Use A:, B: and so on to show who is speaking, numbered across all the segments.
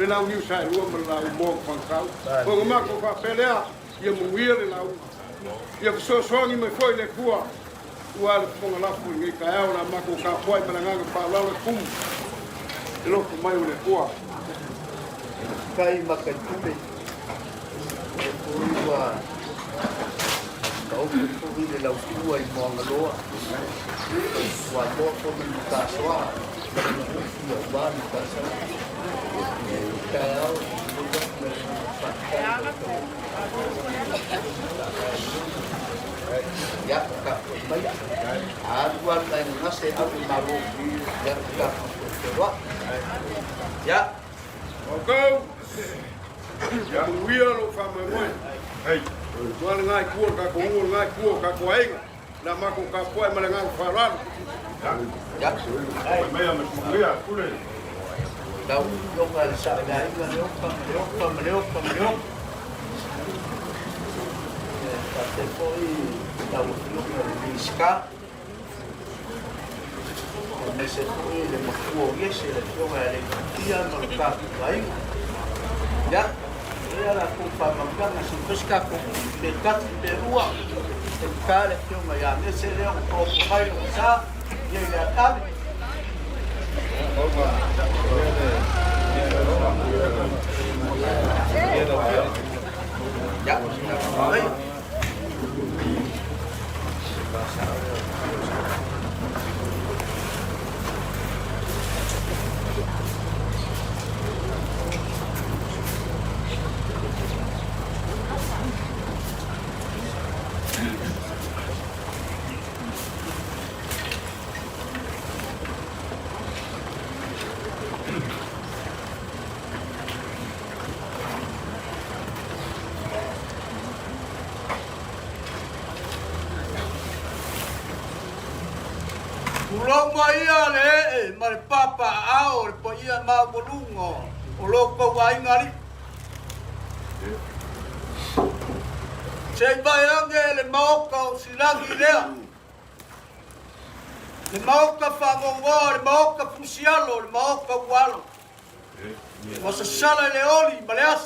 A: Lau New Sai Rua Lau Mo Pankau. Ko ma ko fa pelea ia mo wile lau. Ia so songi me foi le kua. Ua le ponga la fu ngi ka ora ma ko ka foi ma nga pa la le kum. Lo ko mai le kua.
B: Kai ma ka tume. Ko ua. Ka o ko wile lau kua I mo nga loa. Wa mo ko me ka soa. Ia ba ni ka sa. Ya, Kak, baik. Aduan lain nasi aku malu ya Kak. Ya.
A: Oke. Ya, wia lo fa me moi. Hey. Tuan ngai kuo ka ko ngai kuo ka ko ai. Na ma ko ka po ai malangang faran.
B: Ya.
A: Me ya me kuia kule.
B: Đâu lúc là sợ đấy mà nếu không tập thể phôi đầu lúc là đi ska mình sẽ phôi để một cuộc cái sự là cho ngày này kia mà cả đấy nhá đây là cũng phải mà các là sự ska cũng để cắt để rua để cá để cho mà làm cái sẽ đeo cổ bay nó xa như là cắt dạ đấy
C: Ulong mai ia le ma le papa ao le po ia ma bolungo o loko wai ngari sei vai ange le maoka o silangi lea le maoka whangongo le maoka pusialo le maoka walo o sa sala le oli ma le as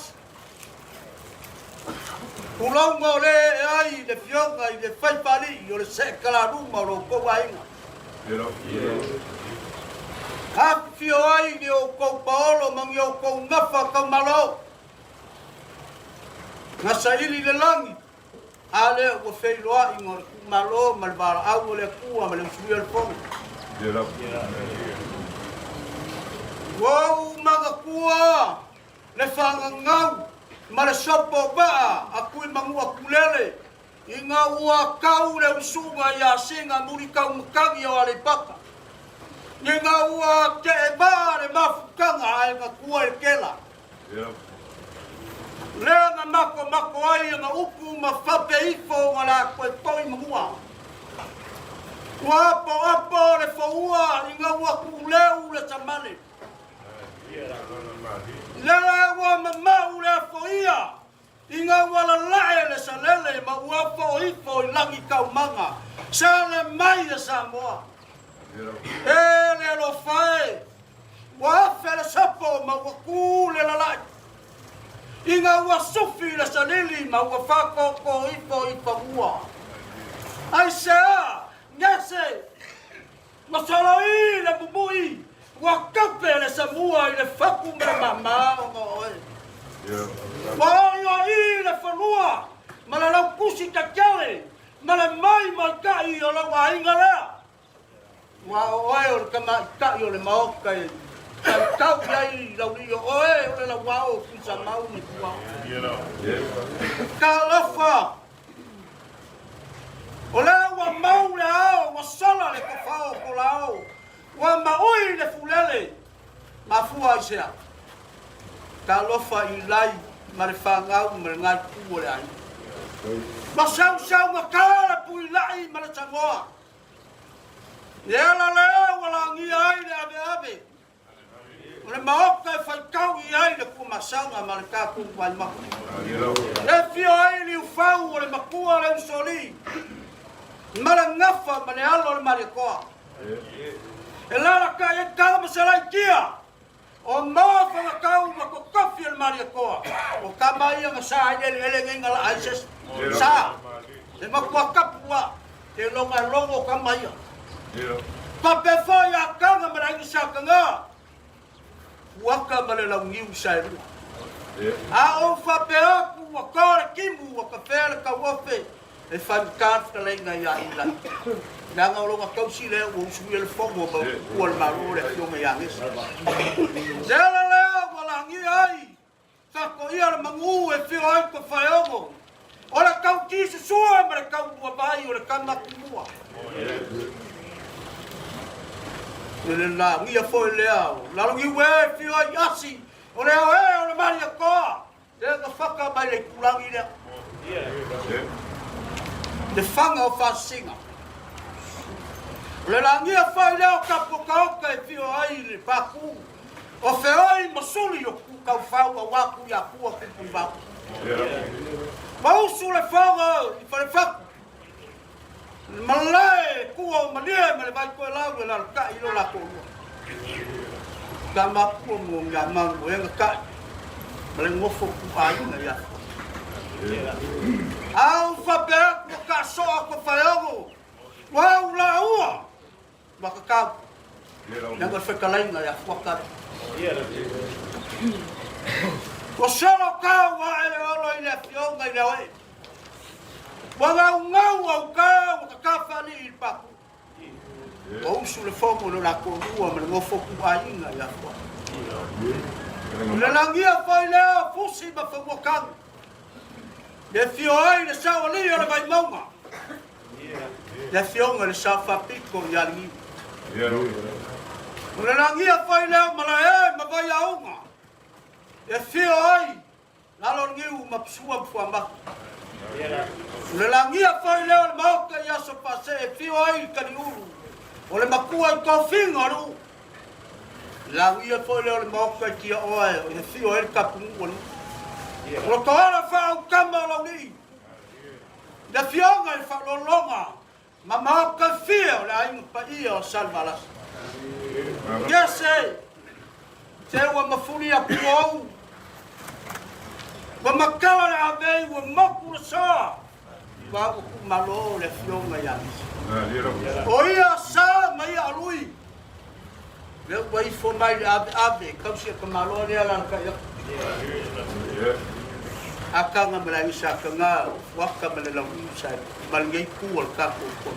C: ulong o le ai le fionga I le whaipari o le sekala runga o loko wai ngari Hapio ai ni o kou paolo mangi o kou ngafa kau malo. Ngasa ili le langi. Ale o fei loa I ngor malo malbara au le kua ma le usui al fonga. Wow maga kua le whanga ngau ma le sopo baa a kui mangua kulele. I ngā ua kau le usunga ia singa muri kau mkangi o ale paka. I ngā ua ke e baa le mafukanga ai ngā kua e kela. Lea nga mako ai nga upu ma whape ifo nga la koe toi mangua. Ua apo le whaua i nga ua kuleu le tamane. Lea ua mamau le whaia i nga ua la lae le salele ma ua whao ifo i langi kaumanga. Sa le mai e Samoa. E le lo whae. Ua whele sapo ma ua kule la lai. Inga ua sufi le salili ma ua whakoko ifo i whaua. Ai sea, ngase, masalo i le bubui, ua kape le samua i le whaku me mama o ngoe. Ua oio i le whanua, ma le lau kusi kakele, ma le mai kai o la wa inga lea. Ua oe o le kai o le maoka e. Kau iai lau rio oe o le lau wao kusa mau ni kua. Ka lofa. O le ua mau le ao, wa sala le kofao ko lao. Wa maui le fulele. Ma fua isea. Ka lofa i lai ma le whangau ma le ngai kua le ai. Ma sau ma kala pui lai ma le tangoa. Yela leo wala ngi ai le ave. Le maoka e whaikau i ai le kumasanga ma le kāku wai maku. Le fio ai li ufau o le makua le usoli. Ma le ngafa ma le alo le marikoa. E lara ka e kama se lai kia. O maa whakakau ma ko kafi le marikoa. O kama ia nga sa ele ngenga la aises. Sa. Le makua kapua. Te longa longo kama ia. Pape foi a kanga ma la ingisa kanga. Waka male la ngiu sai. A o fa pe aku wa kore kimu wa ka fele ka wofe. E fa kart ka lenga ya ila. Na nga lo ka si le o su le fogo ba o le marore yo me ya ngesa. Dela le wala ngi ai. Sa ko ia le mangu e fi ai ko fa yogo. Ora ka ti su so ma ka wa bai o le kana kumua. Le la ngia foi leo la ngi we fi o yasi o le o le mari ko le ka faka mai le kulangi le le fanga o fa singa le la ngia foi leo ka poka ka fi o ai le paku o fe oi masuli o ku ka fa wa ku ya ku ku ba ba usu le fanga i fa le faku malai kuo malia male vai ko lau le la ka ilo la ko kama ko mo ngama mo en ka male ngofo ku ai na ya au fa pe ko ka so ko fa yogo wa la ua ba ka ya ko fe ka lai na ya ko ka ko solo ka wa ele olo ile fio ngai le wanga ngau au ka kafani il paku. O usu le fomo no la konua me ngofo ku ainga ya kwa. Le langia foi leo fusi ma fomo kan. Le fio ai le sao li le vai mauma. Le fio le sao fa pico ya ni. Le langia foi leo mala ma vai aunga. Le fio ai la lo ngiu ma psua fuamba. Le langia foi leo le maoka ia so pase e fio ai kariuru. O le makua i kofinga ru. Langia foi leo le maoka ki oe e fio ai kapungu ni. O toara fa au kama la ni. Le fionga i fa lolonga. Ma maoka fio le ai pa ia o salvalas. Yese. Te wa mafuri a puau. Wa makala le avei wa maku sa. Wa ku malo le fionga ya. O ia sa mai alui. Le wai fo mai ave kam se ka malo le ala ka ya. Akanga mala isa ka nga wa ka mala la isa mal ngai ku al ka ko.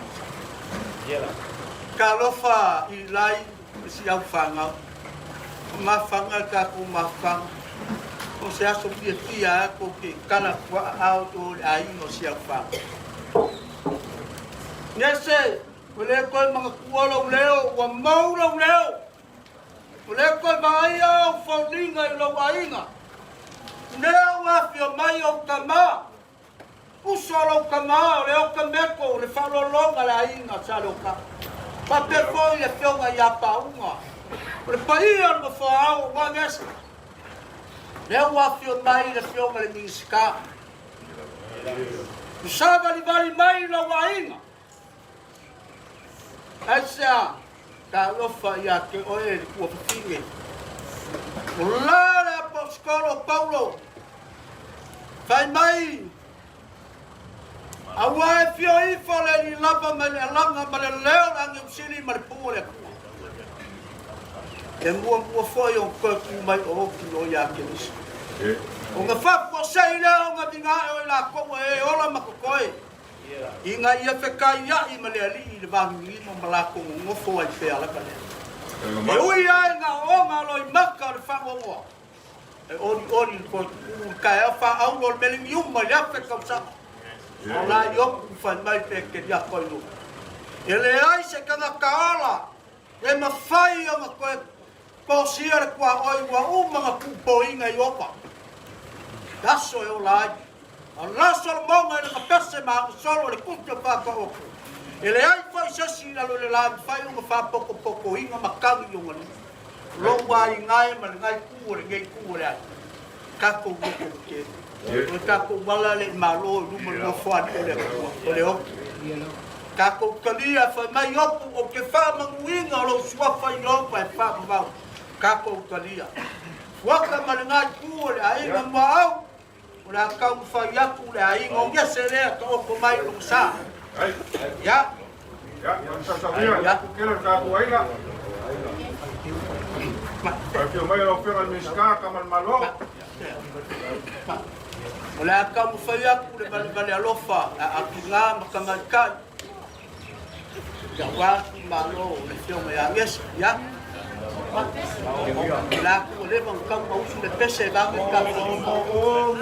C: Ka lofa i lai si au fanga. Ma fanga ka ku ma fanga. O se aso pia ko ke kana kwa auto ai no si au fanga. Nese, ole ko mga kuolo leo, wa mau leo. Ole ko mai au foldinga lo ainga. Nea wafio mai o kama. Usolo kama, leo kameko, le whalolonga la inga salo ka. Pa pe foi le fionga ia paunga. Le paia no whaau, wangesa. Leo wafio mai le fionga le miska. Usava li vali mai la wainga. Aisa, ta lofa ia ke oe kua patinge. Ulala Apostolo Paulo. Fai mai. Awa e fio i fole ni lava ma le langa ma le leo langi usili ma le pungo le kua. E mua foi o koku mai o ki o ia ke nisi. O nga whapo sei leo nga vinga e la koa e ola makokoe. I nga ia whekai ia i ma le ali i le vangi i ma la kongo ngofo ai pēa laka lea. E ui ai nga o nga loi maka le whaongoa. E ori ko kai a wha au lo melingi uma le afe kausa. O la i oku whai mai peke ria koi lu. E le ai se kanga kaala. E ma whai o nga koe pōsia le kua oi wa umanga kupo inga i opa. Daso e o la ai. A laso le monga e ka pese ma solo le kuto whaka oku. E le ai whai sasi na lo le la whai unga wha poko inga makangi o ngani. Lowa i ngai ma le ngai kua le ngai kua le ai. Kako uko ke. O kako wala le malo luma le whani o le kua. O le oku. Kako kalia whai mai opu o ke wha manguinga o lo sua whai opa e wha mawau. Kako kalia. Waka ma le ngai kua le ai ma mau. Ora kau fai aku le ai ngongia serea to ko mai lo sa. Ya.
A: Ya, sa ya, kelo ka ko aila. Porque mai lo fera miska kamal malo.
C: Ora kau fai aku le bale alofa a kinga makamal ka. Ya wa malo le fio mai anges, ya. La ko le bon kau au su le pese ba me ka o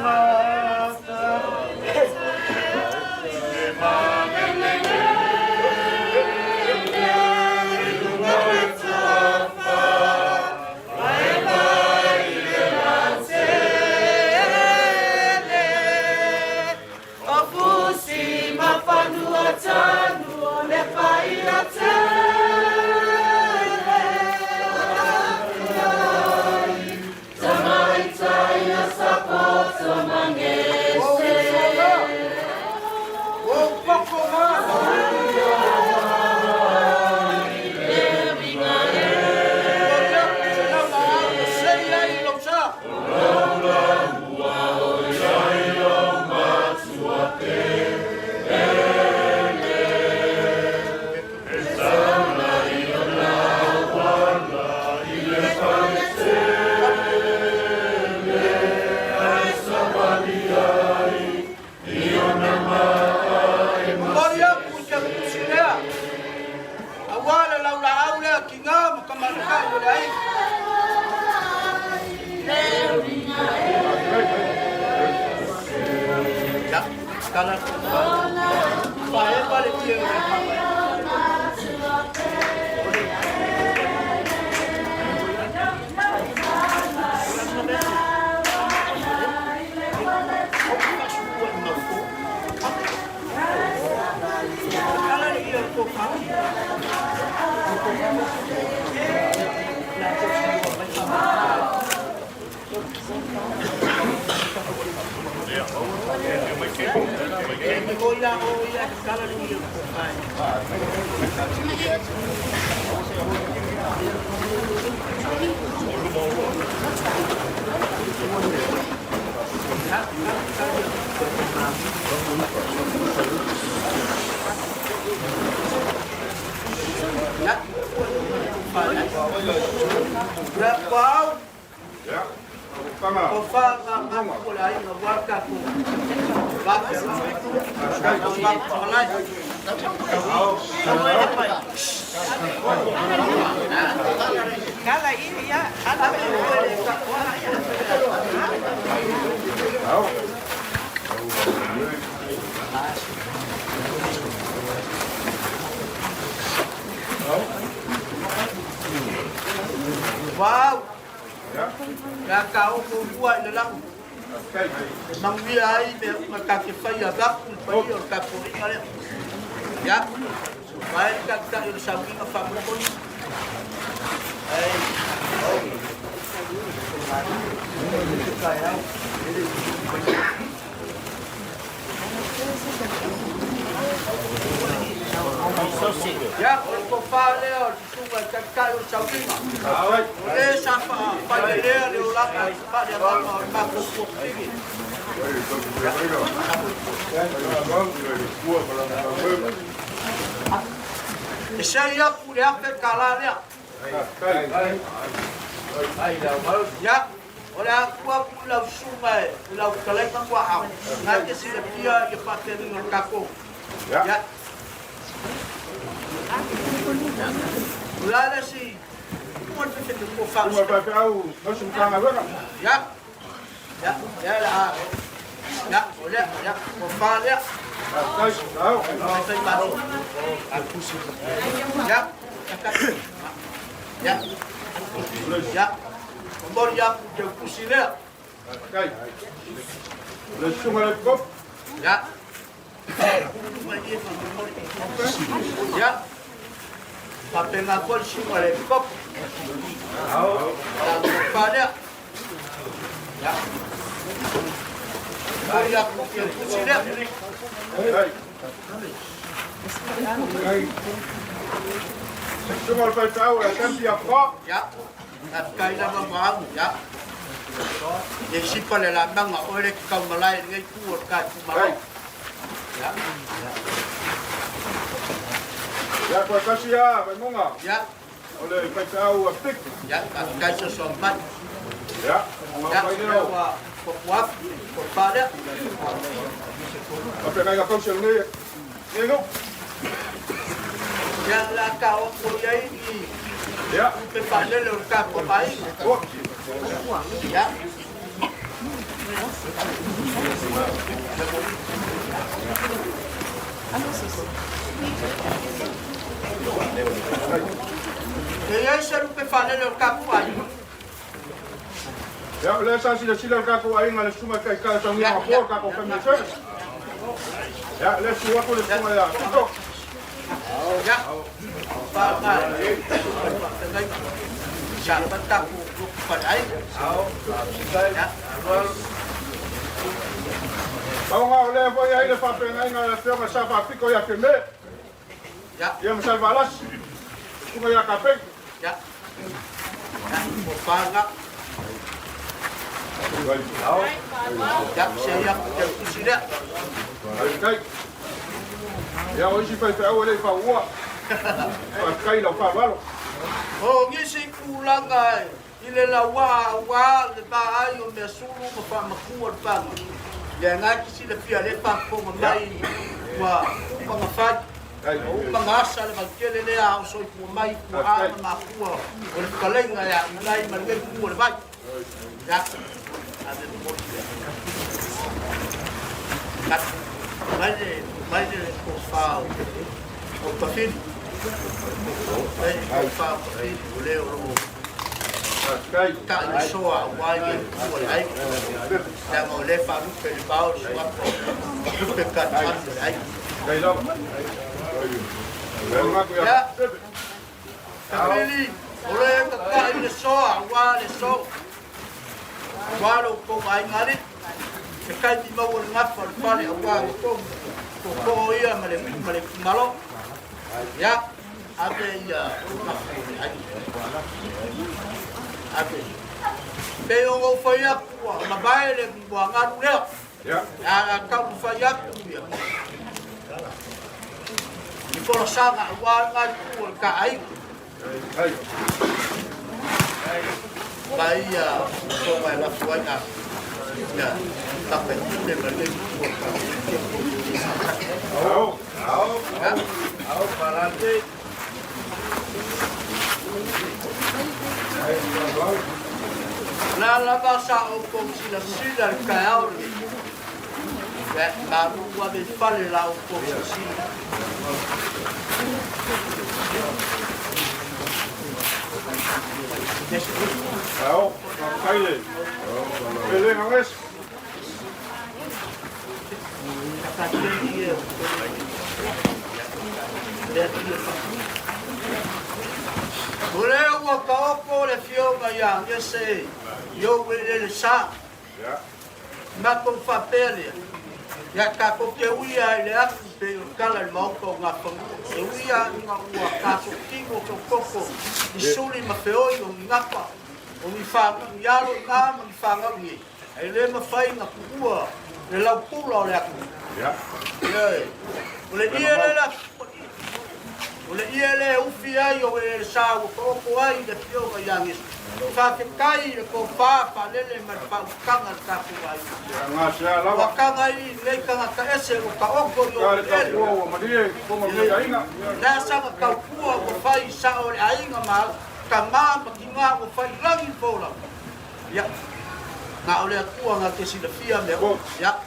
C: Wow. Ya kau ko buat dalam Mangi ai me makake fai agaku pai o kapuri ale. Ya. Vai ka yo sabi na family. Ai. Ya, ko fale o sunga ka yo sabi. Le sapa pa le o la pa le ma ko ko tigi. Saya kuliah ke kalanya. Ya, oleh aku pulau sungai, pulau kelek aku am. Nanti sila dia pakai dengan kaku. Ya. Mulai si, buat kita kufang. Ya, ya, ya lah. Ya, oleh ya, kufang ya. Ya, ya, ya. Kembali ya, dia pusing ya. Ya. Ya. Tapi ngapol semua lekop. Pada. Ya. Kembali ya, dia pusing ya.
A: Semua lepas tahu, kan siap kok.
C: Ya, at kaya na mamahang, ya. Isipan nila mga ulit kang malay, ngay kuwot ka, kumarok. Ya.
A: Ya, kau kasih ya, memang.
C: Ya.
A: Oleh lepas tahu, apik.
C: Ya, at kaya sa sombat.
A: Ya,
C: Ya, kuwap, kuwap,
A: apa yang kau cakap ni? Ni
C: yang lakau kuliah ini,
A: ya,
C: kepada lengkap pemain.
A: oh,
C: Ya. Dia selalu kepada lengkap pemain.
A: ya, boleh saya sila kau aing malas cuma kai kai sama apa kau pemirsa. Ya, let's see what boleh semua ya. Untuk.
C: Ya. Bapak. Siapa tak pada air? Ya.
A: Kau ngau le foi aí le pape ngai ngai le mas apa piko ya keme.
C: Ya.
A: Ya masal balas. Cuma ya kapek.
C: Ya. Ya, bapak. Ya, saya tidak.
A: Kai. Ya hoje vai para o ele para o. Kai lo para balo.
C: Oh, ngisi kulang ay. Ile la wa le ba ayo me sulu mo pa makuwa pa. Ya ngaki sila pia le pa ko mai wa pa mafat. O pangasa le magkele le a so ko mai ko a makuwa. O le kalenga ya nai malge ko le ba. Ya. Ada mo. Kat. Mai ko fa. O pafin. Ai fa pafin o le o.
A: Kai.
C: Ka so a wa ye ko ai. Ya mo le fa lu pe ba o so a. Pe ka ta ai.
A: Kai lo.
C: Ya. Kamili, ole ka ka ile so a wa le so. Wa lo ko ai ngari. Ke kai di mau ngap pa le wa ko ia male malo. Ya. Ave ya. Ave. Pero o foi a mabai le buang anu le.
A: Ya.
C: Ya ka foi a ya. Kalau sangat wangan pun kai,
A: Hai.
C: bayar semua nak wangan, ya, tapi ini berdiri.
A: Au.
C: Parante. Nala basa upong sila kaya ni, baru wabe pale la upong sila.
A: Au. Kai le. Ele não é.
C: Ole ua ka opo le fionga ia ngese yo le sa ma ko fa pele ya ka ko ke uia le aku pe kala le mau ko nga pa e uia nga ua ka ko kingo ko koko i suli ma feoi o ngapa o mi fa ya lo ka mi fa nga ni e le ma fai nga ua le lau pula le aku ya ole ia le la ole ia le ufi ai o e sa o ko ai de fio ga yang is fa ke kai ko fa lele ma pa kanga ka ku ai
A: nga sa la
C: wa kanga i le kanga ka ese o ka o ko yo
A: e o ma die ko ma ia inga
C: na sa ka ku o fa i sa o ai nga ma ka ma ki nga o fa langi pola ya na ole ku nga ke si de fia me o ya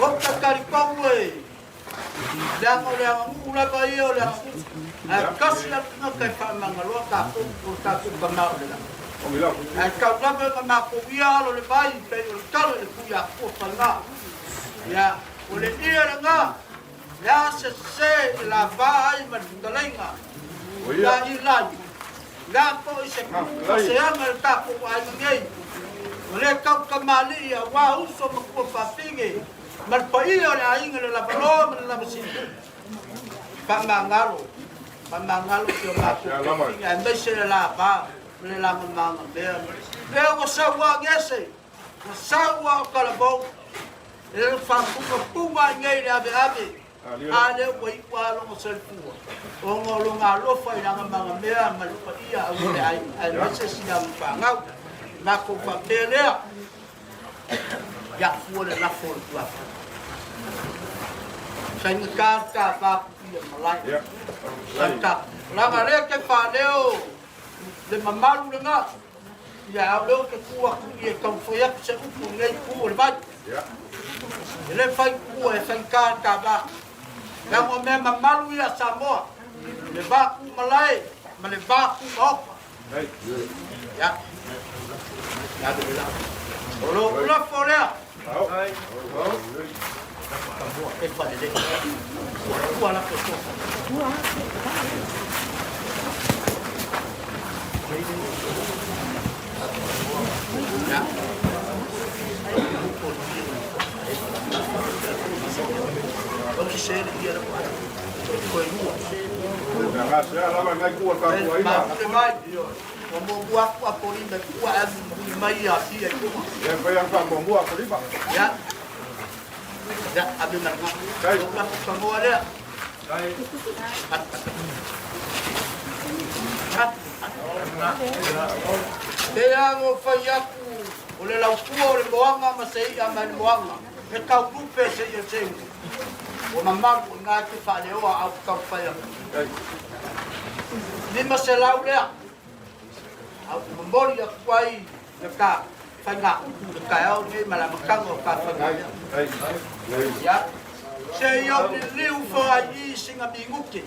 C: o ka kari ko we Lang ula pa iyo lang. Kasi lang kay pamangalo ka po kamao nila. Kau lang ka makuya lo le bai pero kalo le kuya ko pala. Ya, ule iya nga. Ya se la bai magdalinga. Ya ilay. La po ise kasi ang ka po ay ngay. Ule kau kamali ya wa uso mo papingi. Malpaiyo na inga la balom la basin. Pamangalo siyo mako. Anda siya la ba, le la mga bear. Pero ko sawa ngese. Sawa kalabo. El fampu puma ngai na be. Ale wai kwalo mo selfu. O ngolo ngalo fa ina mga bear malpaiya ule ay mese siya pangau. Nako papelea. Ya fuole la fuole tua. Sai ka ba pia malai. Sai ka. La ngare ke fa leo. Le mamalu nga. Ya leo ke kuwa ku ye ka foi a se ku ngai ku le ba. Ya. Le fai ku e sai ka ba. Ya mo me mamalu ya Samoa. Le ba ku malai, ma le ba ku mo. Ya. Ya de la. Olo la folea. Ai. E fa de. Voilà que ça. Ya. Oke saya dia dapat. Koi dua.
A: Nga sa la nga ku ka ku ai ma.
C: Como buah apa ni dah buah mai ya si itu.
A: Ya pa yang ka mo buah ko liba.
C: Ya. Ya, abi nak. Kai buah semua dia. Kai. Dia ngo fayaku. Oleh lau kuo oleh moanga masai aman moanga. Ke kau lupe se yo se. O mamang ngati fa leo au kau fayaku. Ni maselau dia. Au membori ya kuai dekat fanga dekat au ni malam kang o ka fanga ya se yo liu fo ai singa binguki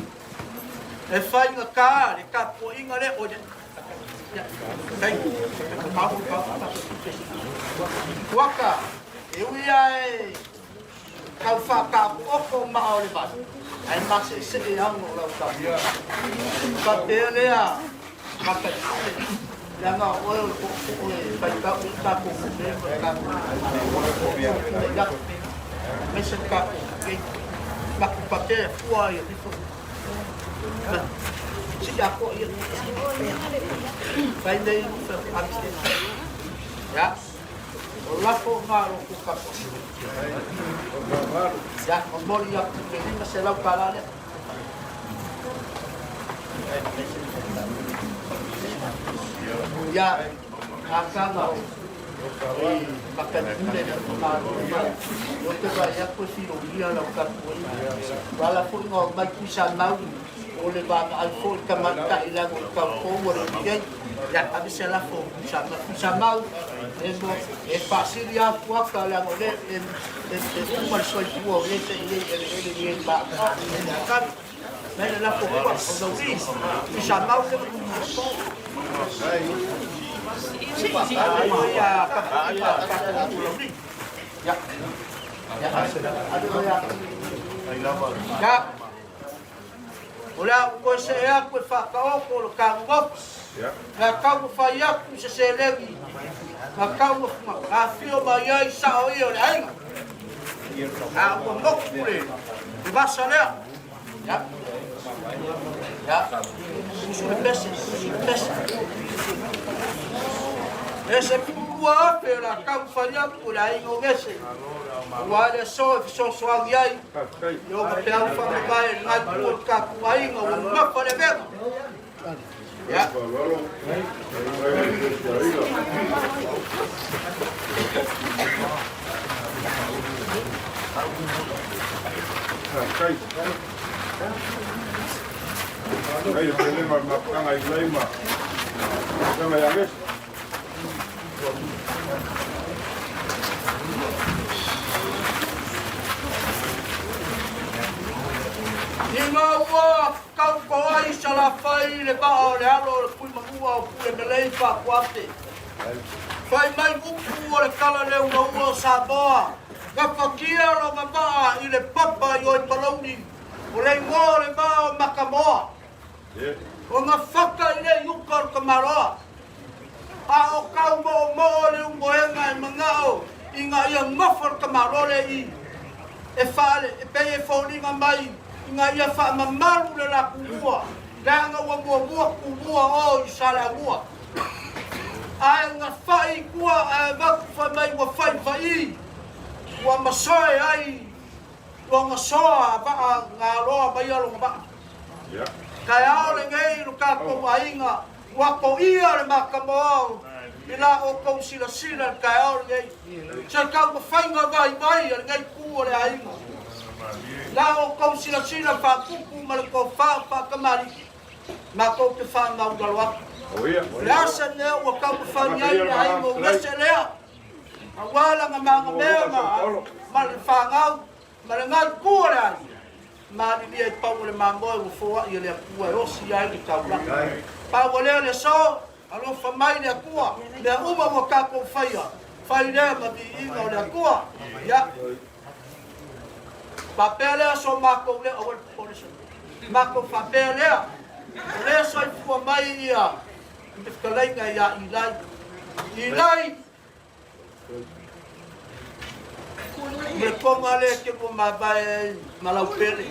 C: e fai nga ka le ka po inga le o ya kai ka waka e uia e ka fa ka o ko ma o le ba ai ma se ang o la ka ka pele ya maka yang awal baca kita kumpulan mereka mesin kaku mak pakai kuah itu siapa kok ini pandai ya Allah kok malu kukap ya membol yang ini masalah kalanya ya akan makan bule dan malu waktu saya posisi dia lakukan walaupun ngau mai bisa mau oleh bang alfol kamata ilang kau power dia ya habis salah pun bisa mau pasir ya kuat kalau oleh umur soal ini bang kan Nella la popa, o bisa mau ke Ya. Ya. Ya. Ola ko se ya ko fa ka o ko ka ngop. Ya. Na ka ko fa ya ku se se levi. Na ka ko ma fio ma ya sa o yo le ai. Ah, ko ngop pule. Di basa le. Ya. Ya. Pesa. Ese pua pe la ka fa ya ku la ai ngo ngese. Wala so swag yai. Yo ka pe fa mai ngai ku ka ku ai ngo ma pa le be. Ya.
A: Ay, problema mapanga iklaima. Kama yanges.
C: Inga ua kau ko ai sala fai le ba o le alo le kui mangua o pule me lei pa kuate. Fai mai upu o le kala le ua Samoa. Ka whakia lo mamaa i le papa i oi palauni. O le ngō le maa o Makamoa. O ngā whaka i le yuka o Kamaroa. A o kau mo le ungoenga e mangao i ngā ia ngofo o Kamaroa le i. E whaale, e pei e whauninga mai. I ngā ia wha mamaru le la kumua. Leanga ua mua kumua o i sala mua. Ai ngā whai kua e waku wha mai ua whai. Ua masoe ai. Ua ngā soa baa ngā roa mai alo ngā baa. Kai ao le ngei no kako mainga. Ua ko ia le Makamoa. I la o kou sila kai ao le ngei. Sa kau ma whainga vai le ngei kua le ainga. La o kou sila whakuku ma le kou whakamari. Ma kou te whanau galoaka. Le asa lea ua kau ma whaingai le ainga o ngese lea. A wala nga mga mea ma le whangau. Ma le ngai kua le ainga. Ma li lia i pau le mamoe o fua i le kua e osi ai le kaulaka. Pau lea le so. Alo whamai le kua. Le uma mo kako whaia. Whai lea ma vi inga o le kua. Ya. Papelea so mako lea awal polisa. Mako papelea. Lea so i fua mai ia. Te whakalainga ia ilai. Ilai. Me ponga le ke mo mabae malau pele.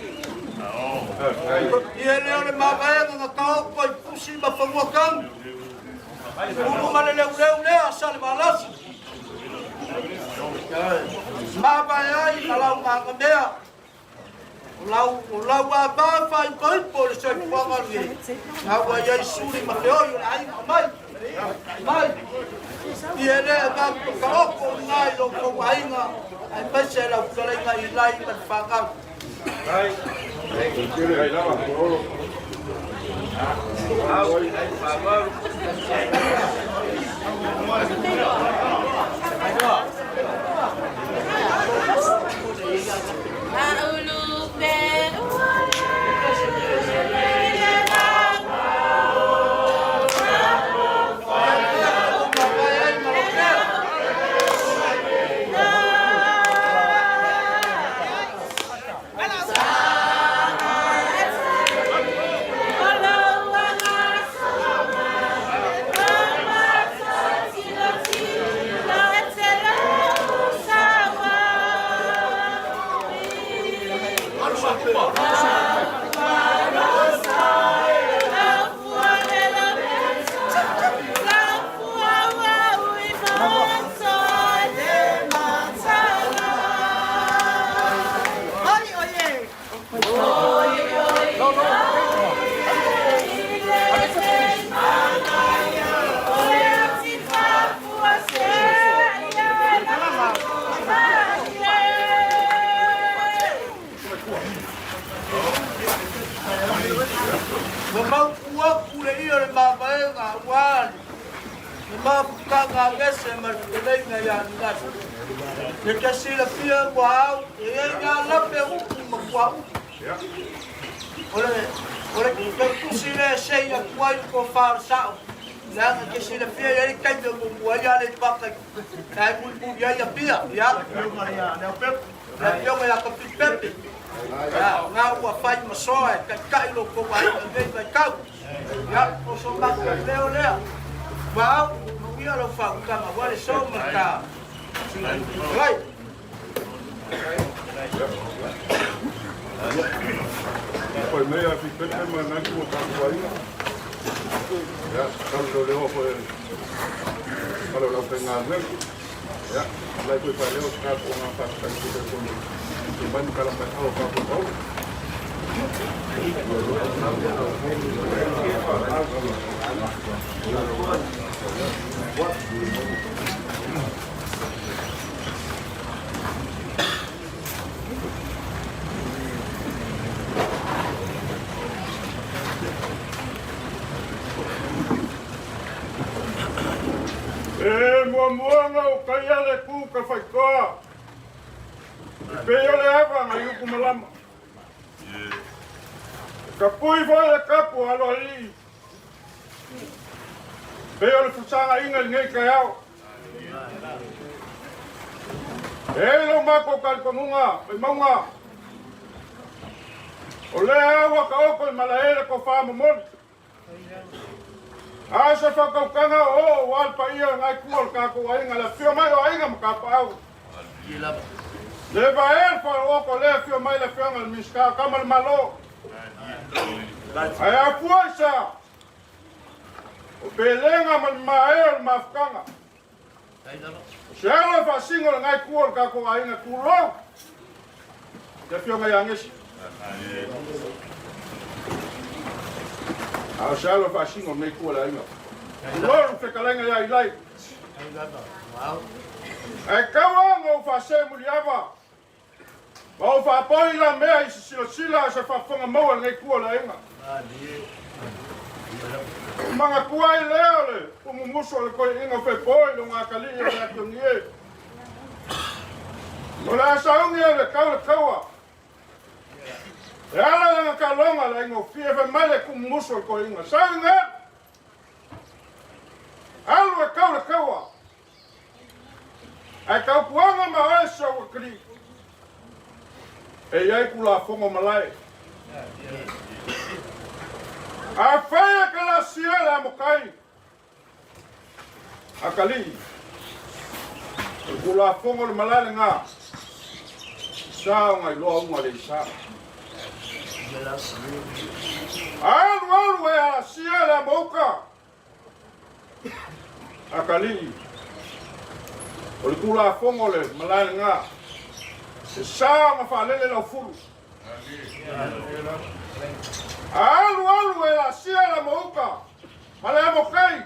C: Ia leo le mabae nga kao koi pusi ma whanguakang. Umu ma le leu lea sale malasi. Mabae ai malau nganga mea. Lau a ba fai koi pole sa i wanga nge. Awa iai suri ma le oi ai mai. Mai. Ia lea ba ka oko ngai lo ko ainga. Ai pese la ukalenga i lai ma whangau.
A: Ai. Ai lava koro. Ai whangau. Le kasi la pia wow, e nga la pe u ma wow. Ole ke kusile sei a kwai ko far sao.
C: Lang ke sila pia ya kai de mo ya le pakai. Kai mu ya ya pia ya. Na pia ya ka pipepe. Ya nga wa fai masoa kai lo ko ai vai kau. Ya o so ka leo leo. Wow, mo ya lo fa ka ma wale so marka. Right.
A: Poi meia pipepe ma na ko ta kuai. Ya, kalau leo foi kalau lo pengal ya, lai ko pa leo ka ko na pa ta ko ko ban kala pa au ka ko. Moanga o kaya le ku ka fai ko. Pe yo le ava ngai ku malama. Ka pui vo le kapu alo ali. Pe yo le fusanga inga ngai ka yao. Lo mako kal konunga, pe maunga. O le awa ka oko malaele ko fa mo. Asa whakaukanga o wal pa ia ngai kuol ka ko ainga la fio mai o ainga maka pau. Le vai fa o ko le fio mai la fio ngal miska kamal malo. Ai a fuasa. O belenga mal mai mafkanga. Shalo fa singo ngai kuol ka ko ainga kulo. Le fio ngai angesi. Ao shalo fa singo me ko la inga. Loro fe kalenga ya ilai. Ai kawa ngo fa se muliava. Ba fa poi la me ai sila se fa fonga mo ngai ko la inga. Manga kuai leole, o muso le ko inga fe poi lo nga kali ya tungie. Ola sa unge le kawa. Ala nga kalonga la ingo fie fe male ku muso ko inga. Sanga. Alwa kawa. Ai kau puanga ma ai so kri. E ai kula fongo malai. A faya kala siela mokai. Akali. Kula fongo malai nga. Sa ngai lo nga le sa. Alwa ya siela moka. Akali. O le kula fongo le malai nga. Se sa ma fa lele la furu. Alu la siela moka. Malai mokai.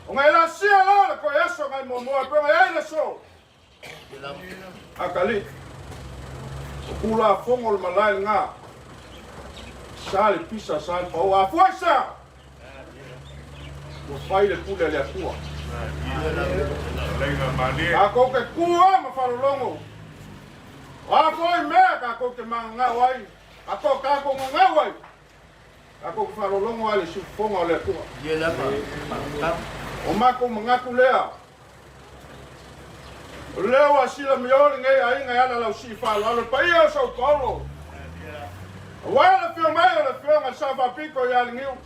A: O ngai la siela ko yeso ngai mo pe ngai le so. Akali. Kula fongo le malai nga. Sale pisa sale o a fuerza. O fai le kule le atua. Ako ke kua ma farolongo. A foi me ka ko ke manga wai. Ako ka ko nga wai. Ako ke farolongo ale su fongo le atua. O ma ko manga kulea. Leo asila mioli ngai ainga ala la si fa la pa ia Sao Paulo. Wala fio mai la fio nga sa va pico ya lingiu.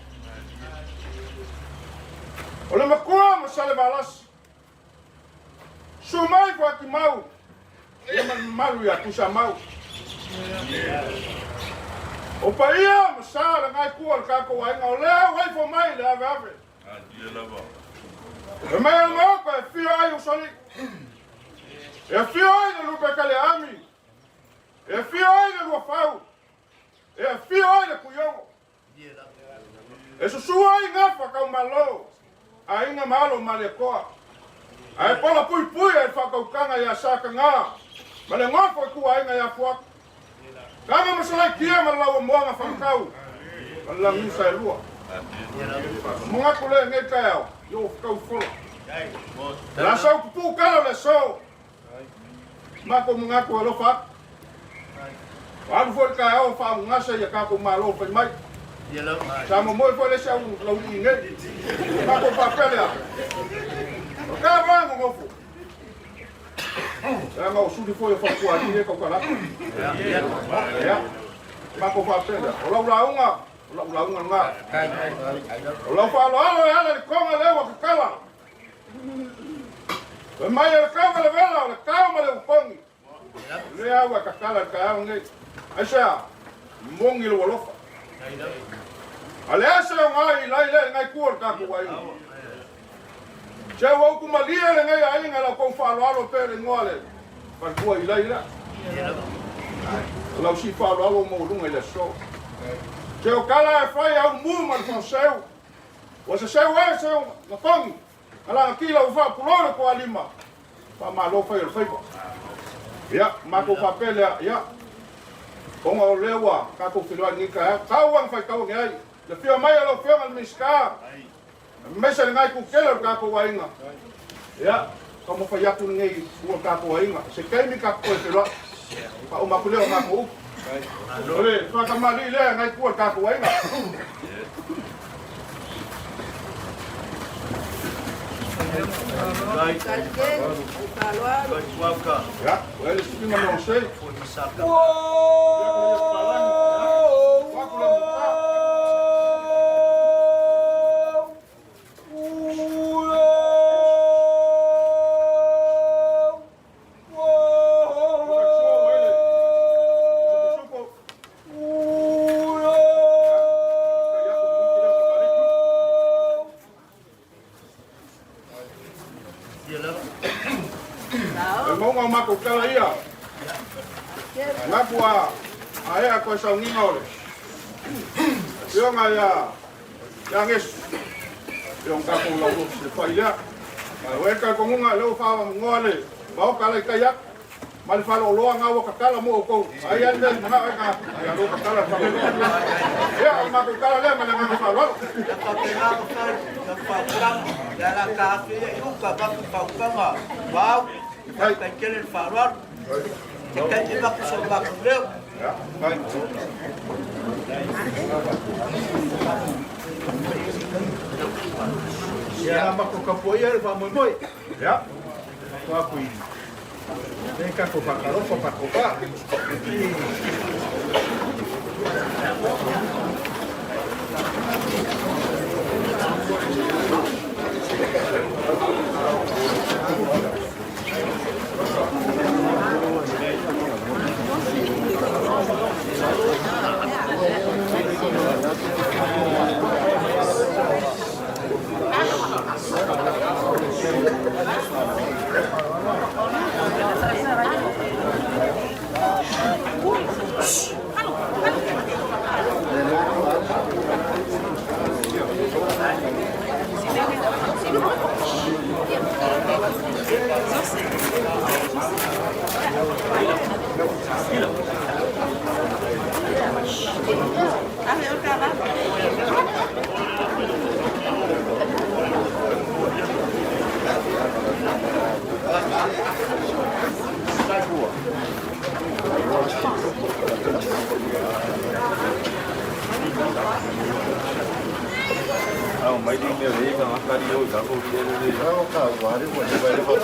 A: Ole makua mo sale balas. Sumai kwa kimau. Ema malu ya kusa mau. O pa ia mo sale ngai kual ka ko ainga ole wai fo mai la ave. E mai mo ko fio ai usali. E fio ai no lupe kale ami. E fio ai no fau. E fio ai no kuyongo. E so suai ngafa ka malo. Ai nga malo malekoa. Ai pola pui ai fa ka ukanga ya saka nga. Male ngofo ku ai nga ya fuak. Kama masala kia malawa moanga fa kau. Alla misa lua. Monga kule ngai kau. Yo kau fola. La sau pu kala le so. Mako mga ko lo fa. Al fo ka o fa nga se ya ka ko malo fa mai. Sama moi foi le sau lau inge. Ma ko papele. O ka va ngo fo. Ya ngo su di foi fa ku ali ko kala. Ya. Ma ko papele. O lau launga nga. O lau fa lo ala ko nga le wa kala. E mai e kau le vela, le kau ma le upongi. Le awa kakala ka au ngai. Aisha, mongi le walofa. Ale asa ngai lai le ngai kuor ka ku wai. Che wa ku malia le ngai ai ngala ko fa lo pere ngole. Pa ku ai lai la. Lau si fa lo mo lunga le so. Che o kala e fai au mu ma fa seu. Wa se seu e seu na pongi. Ala kila ufa pulore ko alima. Pa malo fa el faipa. Ya, ma ko papel ya. Konga o lewa ka ko filwa ni ka. Ka wang fa ka ngai. Le fio mai lo fio mal miska. Mesa ngai ku kelo ka ko wainga. Ya, como fa ya tu ngai ku ka ko wainga. Se kai mi ka ko filwa. Pa o ma ku le ma ko. Ole, fa ka mali le ngai ku ka ko wainga. Ja, wel is prima nog steeds. Monga mako kala ia. Ngapua aya ko sa ngingole. Yo ngaya. Yanges. Yo ngako lo se faia. Weka ko ngunga lo fa ngole. Bao kala kayak. Mal fa lo ngawo kakala mo ko. Aya den nga ka. Aya lo kakala fa. Ya mako kala le mana nga fa lo. Ya la ka fi yu ka ba fa. Wow. Kan kelen farwar. Kan tiba ku so ba ku le. Ya, baik. Ya, mako kapoia va moi. Ya. Wa ku ini. Neka ko pa karo pa ko pa.
D: Mấy đinh đều đi mà mắc đi rồi cả cuộc đi đi.
E: Nó cả quá đi quần về phòng